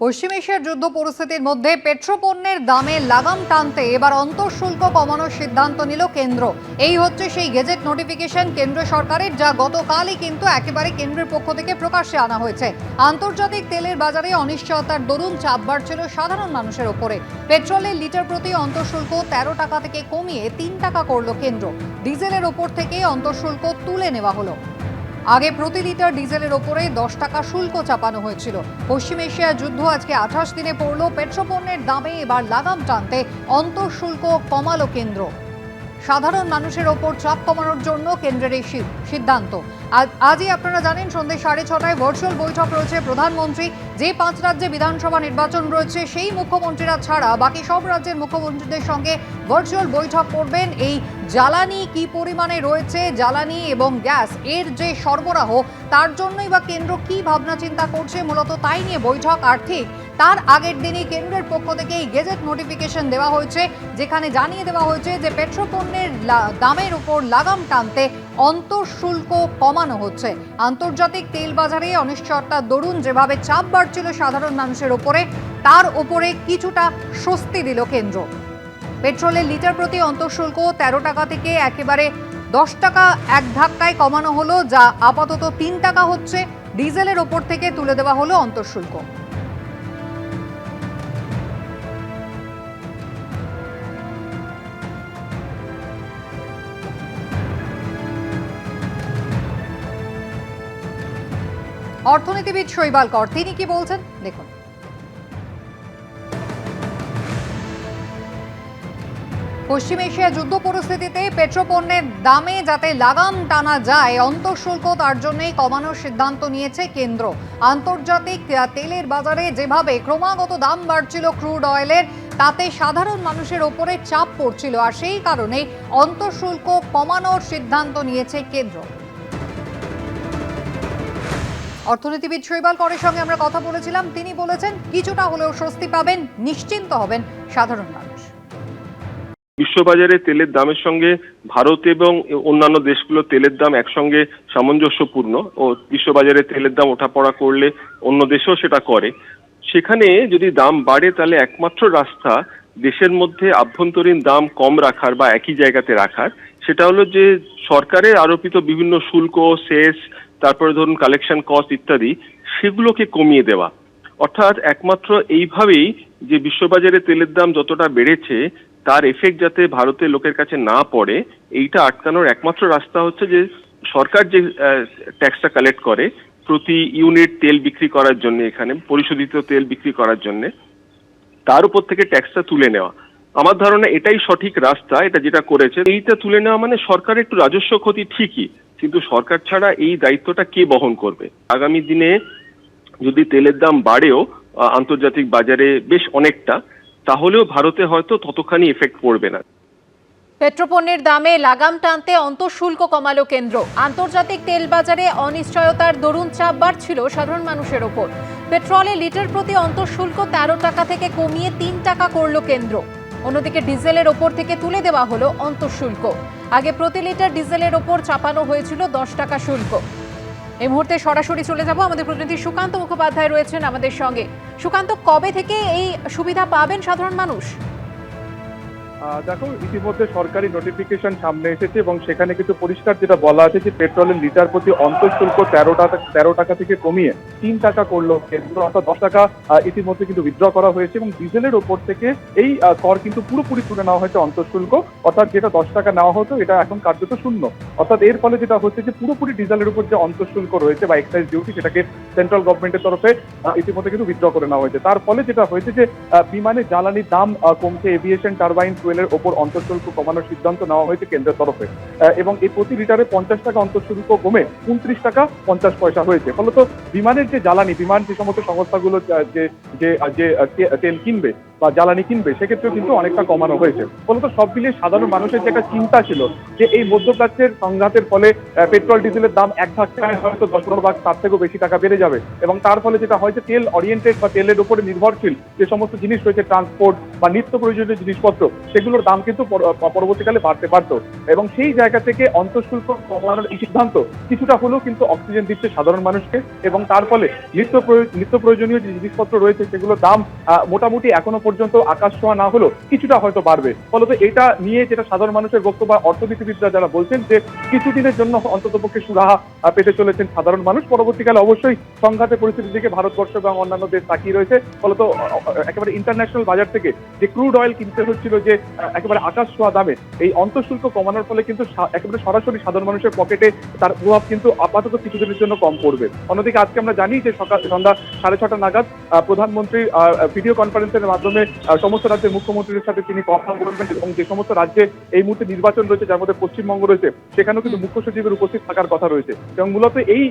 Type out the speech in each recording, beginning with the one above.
পশ্চিম এশিয়ার যুদ্ধ পরিস্থিতির মধ্যে পেট্রোপণ্যের দামে লাগাম টানতে এবার অন্তঃশুল্ক কমানোর সিদ্ধান্ত নিল কেন্দ্র। এই হচ্ছে সেই গেজেট নোটিফিকেশন কেন্দ্র সরকারের, যা গতকালই কিন্তু একেবারে কেন্দ্রের পক্ষ থেকে প্রকাশ্যে আনা হয়েছে। আন্তর্জাতিক তেলের বাজারে অনিশ্চয়তার দরুন চাপ বাড়ছিল সাধারণ মানুষের ওপরে। পেট্রোলের লিটার প্রতি অন্তঃশুল্ক 13 টাকা থেকে কমিয়ে 3 টাকা করল কেন্দ্র। ডিজেলের ওপর থেকে অন্তঃশুল্ক তুলে নেওয়া হলো। আগে প্রতি লিটার ডিজেলের ওপরে 10 টাকা শুল্ক চাপানো হয়েছিল। পশ্চিম এশিয়ার যুদ্ধ আজকে 28 দিনে পড়ল। পেট্রোপণ্যের দামে এবার লাগাম টানতে অন্তঃশুল্ক কমালো কেন্দ্র। সাধারণ মানুষের ওপর চাপ কমানোর জন্য কেন্দ্রের এই সিদ্ধান্ত। আজই আপনারা জানেন সন্ধ্যে 6:30টায় ভার্চুয়াল বৈঠক রয়েছে প্রধানমন্ত্রী। যে 5 রাজ্যে বিধানসভা নির্বাচন রয়েছে সেই মুখ্যমন্ত্রীরা ছাড়া বাকি সব রাজ্যের মুখ্যমন্ত্রীদের সঙ্গে ভার্চুয়াল বৈঠক করবেন। এই জ্বালানি কি পরিমাণে রয়েছে, জ্বালানি এবং গ্যাস এর যে সরবরাহ, তার জন্যই বা কেন্দ্র কি ভাবনা চিন্তা করছে, মূলত তাই নিয়ে বৈঠক। আর ঠিক তার আগের দিনই কেন্দ্রের পক্ষ থেকে এই গেজেট নোটিফিকেশন দেওয়া হয়েছে, যেখানে জানিয়ে দেওয়া হয়েছে যে পেট্রোপণ্যের দামের উপর লাগাম টানতে অন্তঃশুল্ক কমানো হচ্ছে। আন্তর্জাতিক তেল বাজারে অনিশ্চয়তার দরুন যেভাবে চাপ বাড়ছিল সাধারণ মানুষের ওপরে, তার উপরে কিছুটা স্বস্তি দিল কেন্দ্র। পেট্রোলের লিটার প্রতি অন্তঃশুল্ক 13 টাকা থেকে একেবারে 10 টাকা এক ধাক্কায় কমানো হলো, যা আপাতত 3 টাকা হচ্ছে। ডিজেলের ওপর থেকে তুলে দেওয়া হলো অন্তঃশুল্ক। অর্থনীতিবিদ শৈবাল কর তিনি কি বলছেন দেখুন। পশ্চিম এশিয়া যুদ্ধ পরিস্থিতিতে পেট্রোপণ্যের দামে যাতে লাগাম টানা যায়, অন্তঃশুল্ক তার জন্যই কমানোর সিদ্ধান্ত নিয়েছে কেন্দ্র। আন্তর্জাতিক তেলের বাজারে যেভাবে ক্রমাগত দাম বাড়ছিল ক্রুড অয়েলের, তাতে সাধারণ মানুষের ওপরে চাপ পড়ছিল, আর সেই কারণে অন্তঃশুল্ক কমানোর সিদ্ধান্ত নিয়েছে কেন্দ্র। অর্থনীতিবিদ শৈবাল করের সঙ্গে আমরা কথা বলেছিলাম। তিনি বলেছেন কিছুটা হলেও স্বস্তি পাবেন, নিশ্চিন্ত হবেন সাধারণ মানুষ। বিশ্ববাজারে তেলের দামের সঙ্গে ভারত এবং অন্যান্য দেশগুলো তেলের দাম একসঙ্গে সামঞ্জস্যপূর্ণ, ও বিশ্ববাজারে তেলের দাম ওঠাপড়া করলে অন্য দেশেও সেটা করে। সেখানে যদি দাম বাড়ে তাহলে একমাত্র রাস্তা দেশের মধ্যে আভ্যন্তরীণ দাম কম রাখার বা একই জায়গাতে রাখার, সেটা হলো যে সরকারের আরোপিত বিভিন্ন শুল্ক, সেস, তারপরে ধরুন কালেকশন কস্ট ইত্যাদি, সেগুলোকে কমিয়ে দেওয়া। অর্থাৎ একমাত্র এইভাবেই যে বিশ্ববাজারে তেলের দাম যতটা বেড়েছে তার এফেক্ট যাতে ভারতের লোকের কাছে না পড়ে, এইটা আটকানোর একমাত্র রাস্তা হচ্ছে যে সরকার যে ট্যাক্সটা কালেক্ট করে প্রতি ইউনিট তেল বিক্রি করার জন্য, এখানে পরিশোধিত তেল বিক্রি করার জন্য, তার উপর থেকে ট্যাক্সটা তুলে নেওয়া। আমার ধারণা এটাই সঠিক রাস্তা। এটা যেটা করেছে, এইটা তুলে নেওয়া মানে সরকারের একটু রাজস্ব ক্ষতি ঠিকই, কিন্তু সরকার ছাড়া এই দায়িত্বটা কে বহন করবে? আগামী দিনে যদি তেলের দাম বাড়েও আন্তর্জাতিক বাজারে বেশ অনেকটা, তাহলেও ভারতে হয়তো ততখানি এফেক্ট পড়বে না। পেট্রোপণ্যের দামে লাগাম টানতে অন্তঃশুল্ক কমালো কেন্দ্র। আন্তর্জাতিক তেল বাজারে অনিশ্চয়তার দরুন চাপ বাড়ছিল সাধারণ মানুষের ওপর। পেট্রোলের লিটার প্রতি অন্তঃশুল্ক 13 টাকা থেকে কমিয়ে 3 টাকা করল কেন্দ্র। অন্যদিকে ডিজেলের ওপর থেকে তুলে দেওয়া হলো অন্তঃশুল্ক। আগে প্রতি লিটার ডিজেলের ওপর চাপানো হয়েছিল 10 টাকা শুল্ক। এই মুহূর্তে সরাসরি চলে যাব, আমাদের প্রতিনিধি সুকান্ত মুখোপাধ্যায় রয়েছেন আমাদের সঙ্গে। সুকান্ত, কবে থেকে এই সুবিধা পাবেন সাধারণ মানুষ? দেখো, ইতিমধ্যে সরকারি নোটিফিকেশন সামনে এসেছে এবং সেখানে কিন্তু পরিষ্কার যেটা বলা আছে যে পেট্রোলের লিটার প্রতি অন্তঃশুল্ক 13 টাকা থেকে কমিয়ে 3 টাকা করলো কেন্দ্র, অর্থাৎ 10 টাকা ইতিমধ্যে কিন্তু উইথড্র করা হয়েছে। এবং ডিজেলের ওপর থেকে এই কর কিন্তু পুরোপুরি তুলে নেওয়া হয়েছে অন্তঃশুল্ক, অর্থাৎ যেটা 10 টাকা নেওয়া হতো এটা এখন কার্যত শূন্য। অর্থাৎ এর ফলে যেটা হচ্ছে যে পুরোপুরি ডিজেলের উপর যে অন্তঃশুল্ক রয়েছে বা এক্সাইজ ডিউটি, সেটাকে সেন্ট্রাল গভর্নমেন্টের তরফে ইতিমধ্যে কিন্তু উইথড্র করে নেওয়া হয়েছে। তার ফলে যেটা হয়েছে যে বিমানে জ্বালানির দাম কমছে, এভিয়েশন টারবাইন ফুয়েলের ওপর অন্তঃশুল্ক কমানোর সিদ্ধান্ত নেওয়া হয়েছে কেন্দ্রের তরফে। এবং এই প্রতি লিটারে 50 টাকা অন্তঃশুল্ক কমে 29 টাকা 50 পয়সা হয়েছে। ফলত বিমানের যে জ্বালানি, বিমান যে সমস্ত সংস্থাগুলো যে তেল কিনবে, বা জ্বালানি কিনবে, সেক্ষেত্রেও কিন্তু অনেকটা কমানো হয়েছে। ফলত সব মিলিয়ে সাধারণ মানুষের যে একটা চিন্তা ছিল যে এই মধ্যপ্রাচ্যের সংঘাতের ফলে পেট্রোল ডিজেলের দাম এক ধাক্কায় হয়তো 10-15 ভাগ তার থেকেও বেশি টাকা বেড়ে যাবে, এবং তার ফলে যেটা হয় যে তেল অরিয়েন্টেড বা তেলের উপরে নির্ভরশীল যে সমস্ত জিনিস রয়েছে, ট্রান্সপোর্ট বা নিত্য প্রয়োজনীয় জিনিসপত্র, সেগুলোর দাম কিন্তু পরবর্তীকালে বাড়তে পারত। এবং সেই জায়গা থেকে অন্তঃশুল্ক কমানোর এই সিদ্ধান্ত কিছুটা হলেও কিন্তু অক্সিজেন দিচ্ছে সাধারণ মানুষকে, এবং তার ফলে নিত্য প্রয়োজনীয় যে জিনিসপত্র রয়েছে সেগুলোর দাম মোটামুটি এখনো পর্যন্ত আকাশ ছোঁয়া না হলেও কিছুটা হয়তো বাড়বে। ফলত এটা নিয়ে যেটা সাধারণ মানুষের বক্তব্য, অর্থনীতিবিদরা যারা বলছেন যে কিছুদিনের জন্য অন্ততপক্ষে সুরাহা পেতে চলেছেন সাধারণ মানুষ। পরবর্তীকালে অবশ্যই সংঘাতের পরিস্থিতির দিকে ভারতবর্ষ এবং অন্যান্য দেশ তাকিয়ে রয়েছে। ফলত একেবারে ইন্টারন্যাশনাল বাজার থেকে যে ক্রুড অয়েল কিনতে হচ্ছিল যে একেবারে আকাশ ছোঁয়া দামে, এই অন্তঃশুল্ক কমানোর ফলে কিন্তু একেবারে সরাসরি সাধারণ মানুষের পকেটে তার প্রভাব কিন্তু আপাতত কিছুদিনের জন্য কম পড়বে। অন্যদিকে আজকে আমরা জানি যে সন্ধ্যা 6:30 নাগাদ প্রধানমন্ত্রী ভিডিও কনফারেন্সের মাধ্যমে সমস্ত রাজ্যের মুখ্যমন্ত্রীদের সাথে তিনি কথা বলবেন, এবং যে সমস্ত রাজ্যে এই মুহূর্তে নির্বাচন রয়েছে যার মধ্যে পশ্চিমবঙ্গ রয়েছে, সেখানেও কিন্তু মুখ্য সচিবের উপস্থিত থাকার কথা রয়েছে। এবং মূলত এই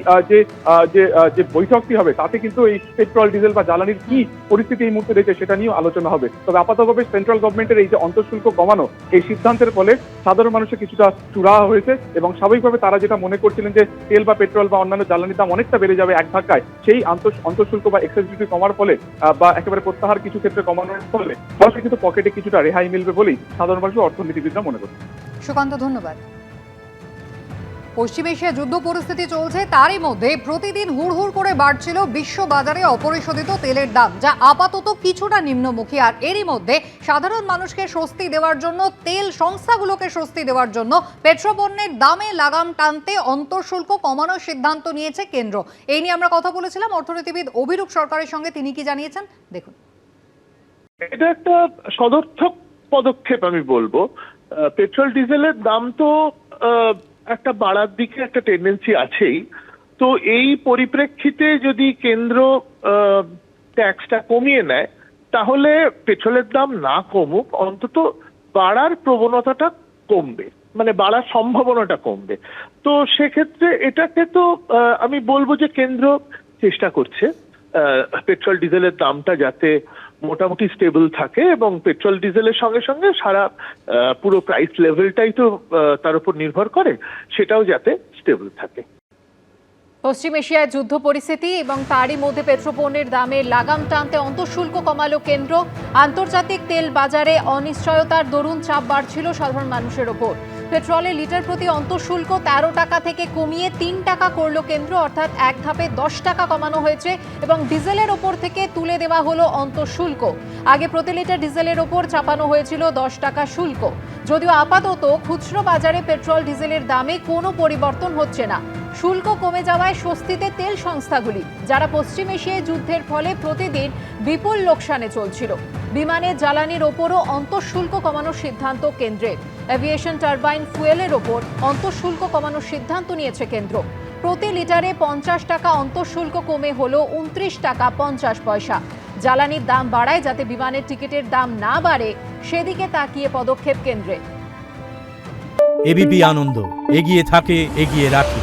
যে বৈঠকটি হবে তাতে কিন্তু এই পেট্রোল ডিজেল বা জ্বালানির কি পরিস্থিতি এই মুহূর্তে রয়েছে সেটা নিয়েও আলোচনা হবে। তবে আপাতভাবে সেন্ট্রাল গভর্নমেন্টের এই যে অন্তঃশুল্ক কমানো এই সিদ্ধান্তের ফলে সাধারণ মানুষের কিছুটা চূড়াহা হয়েছে, এবং স্বাভাবিকভাবে তারা যেটা মনে করছিলেন যে তেল বা পেট্রোল বা অন্যান্য জ্বালানির দাম অনেকটা বেড়ে যাবে এক ধাক্কায়, সেই অন্তঃশুল্ক বা এক্সাইজ ডিউটি কমার ফলে বা একেবারে প্রত্যাহার কিছু ক্ষেত্রে কমানোর ফলে কিন্তু পকেটে কিছুটা রেহাই মিলবে বলেই সাধারণ মানুষ ও অর্থনীতিবিদরা মনে করছেন। সুকান্ত, ধন্যবাদ। পশ্চিম এশিয়া যুদ্ধ পরিস্থিতি চলছে, তারই মধ্যে প্রতিদিন হুড়হুড় করে বাড়ছিল বিশ্ব বাজারে অপরিশোধিত তেলের দাম, যা আপাতত কিছুটা নিম্নমুখী। আর এরই মধ্যে সাধারণ মানুষকে স্বস্তি দেওয়ার জন্য, তেল সংস্থাগুলোকে স্বস্তি দেওয়ার জন্য পেট্রোপণ্যের দামে লাগাম টানতে অন্তঃশুল্ক কমানোর সিদ্ধান্ত নিয়েছে কেন্দ্র। এই নিয়ে আমরা কথা বলেছিলাম অর্থনীতিবিদ অভিরূপ সরকারের সঙ্গে, তিনি কি জানিয়েছেন দেখুন। এটা একটা সদর্থক পদক্ষেপ আমি বলবো। পেট্রোল ডিজেলের দাম তো একটা বাড়ার দিকে একটা টেন্ডেন্সি আছেই। তো এই পরিপ্রেক্ষিতে যদি কেন্দ্র ট্যাক্সটা কমিয়ে নেয়, তাহলে পেট্রোলের দাম না কমুক, অন্তত বাড়ার প্রবণতাটা কমবে, মানে বাড়ার সম্ভাবনাটা কমবে। তো সেক্ষেত্রে এটাকে তো আমি বলবো যে কেন্দ্র চেষ্টা করছে পেট্রোল ডিজেলের দামটা যাতে মোটামুটি স্টেবল থাকে, এবং পেট্রোল ডিজেলের সঙ্গে সঙ্গে সারা পুরো প্রাইস লেভেলটাই তো তার উপর নির্ভর করে, সেটাও যাতে স্টেবল থাকে। পশ্চিম এশিয়ায় যুদ্ধ পরিস্থিতি এবং তারই মধ্যে পেট্রোপণ্যের দামে লাগাম টানতে অন্তঃশুল্ক কমালো কেন্দ্র। আন্তর্জাতিক তেল বাজারে অনিশ্চয়তার দরুন চাপ বাড়ছিল সাধারণ মানুষের ওপর। পেট্রোলের লিটার প্রতি অন্তঃশুল্ক 13 টাকা থেকে কমিয়ে 3 টাকা করল কেন্দ্র, অর্থাৎ এক ধাপে 10 টাকা কমানো হয়েছে, এবং ডিজেলের ওপর থেকে তুলে দেওয়া হলো অন্তঃশুল্ক। আগে প্রতি লিটার ডিজেলের ওপর চাপানো হয়েছিল 10 টাকা শুল্ক। যদিও আপাতত খুচরো বাজারে পেট্রোল ডিজেলের দামে কোনো পরিবর্তন হচ্ছে না। শুল্ক কমে যাওয়ায় স্বস্তিতে তেল সংস্থাগুলি, যারা পশ্চিম এশিয়ায় যুদ্ধের ফলে প্রতিদিন বিপুল লোকসানে চলছিল। বিমানে জ্বালানির ওপরও অন্তঃশুল্ক কমানোর সিদ্ধান্ত কেন্দ্রের। এভিয়েশন টারবাইন ফুয়েলের ওপর অন্তঃশুল্ক কমানোর সিদ্ধান্ত নিয়েছে কেন্দ্র। প্রতি লিটারে 50 টাকা অন্তঃশুল্ক কমে হলো 29 টাকা 50 পয়সা। জ্বালানির দাম বাড়ায় যাতে বিমানের টিকিটের দাম না বাড়ে, সেদিকে তাকিয়ে পদক্ষেপ কেন্দ্রের। এবিপি আনন্দ, এগিয়ে থাকে, এগিয়ে রাখে।